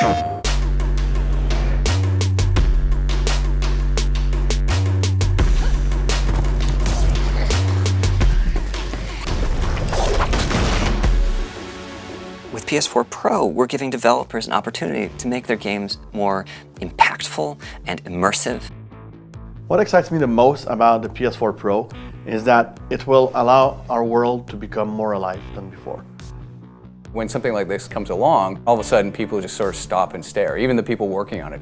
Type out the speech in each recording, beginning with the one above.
With PS4 Pro, we're giving developers an opportunity to make their games more impactful and immersive. What excites me the most about the PS4 Pro is that it will allow our world to become more alive than before. When something like this comes along, all of a sudden people just sort of stop and stare, even the people working on it.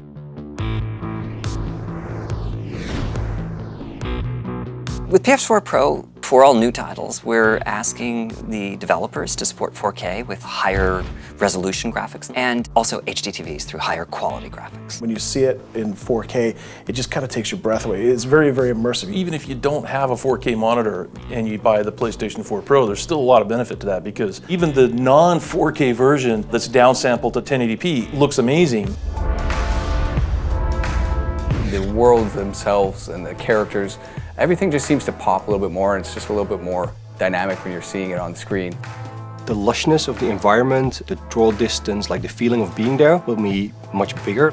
With PS4 Pro, for all new titles, we're asking the developers to support 4K with higher resolution graphics and also HD TVs through higher quality graphics. When you see it in 4K, it just kind of takes your breath away. It's very, very immersive. Even if you don't have a 4K monitor and you buy the PlayStation 4 Pro, there's still a lot of benefit to that because even the non-4K version that's downsampled to 1080p looks amazing. The worlds themselves and the characters, everything just seems to pop a little bit more, and it's just a little bit more dynamic when you're seeing it on screen. The lushness of the environment, the draw distance, like the feeling of being there will be much bigger.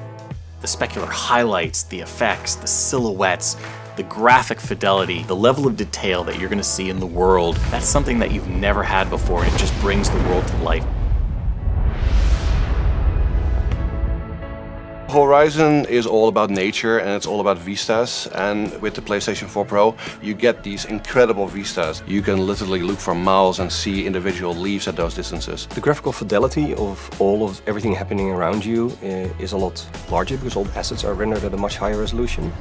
The specular highlights, the effects, the silhouettes, the graphic fidelity, the level of detail that you're going to see in the world, that's something that you've never had before, and it just brings the world to life. Horizon is all about nature and it's all about vistas, and with the PlayStation 4 Pro you get these incredible vistas. You can literally look for miles and see individual leaves at those distances. The graphical fidelity of everything happening around you is a lot larger because all the assets are rendered at a much higher resolution.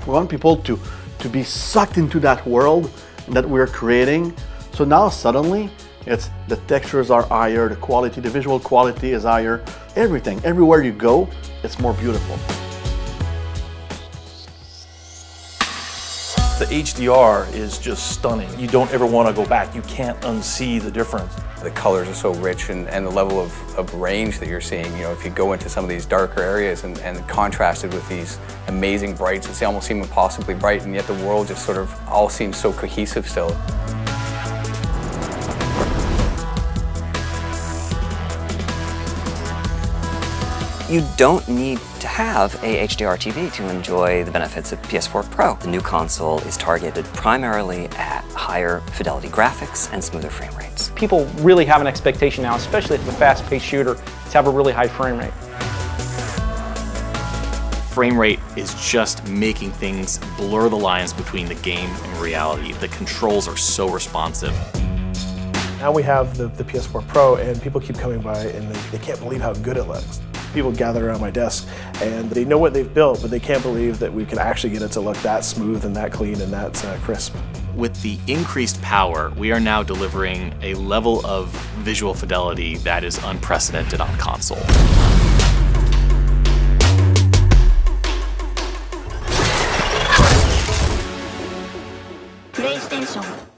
We want people to be sucked into that world that we're creating. So now suddenly, it's the textures are higher, the quality, the visual quality is higher. Everything, everywhere you go, it's more beautiful. The HDR is just stunning. You don't ever want to go back. You can't unsee the difference. The colors are so rich and the level of range that you're seeing. You know, if you go into some of these darker areas and contrasted with these amazing brights, it's almost seem impossibly bright, and yet the world just sort of all seems so cohesive still. You don't need to have a HDR TV to enjoy the benefits of PS4 Pro. The new console is targeted primarily at higher fidelity graphics and smoother frame rates. People really have an expectation now, especially if it's a fast-paced shooter, to have a really high frame rate. Frame rate is just making things blur the lines between the game and reality. The controls are so responsive. Now we have the PS4 Pro, and people keep coming by and they can't believe how good it looks. People gather around my desk and they know what they've built, but they can't believe that we can actually get it to look that smooth and that clean and that crisp. With the increased power, we are now delivering a level of visual fidelity that is unprecedented on console. PlayStation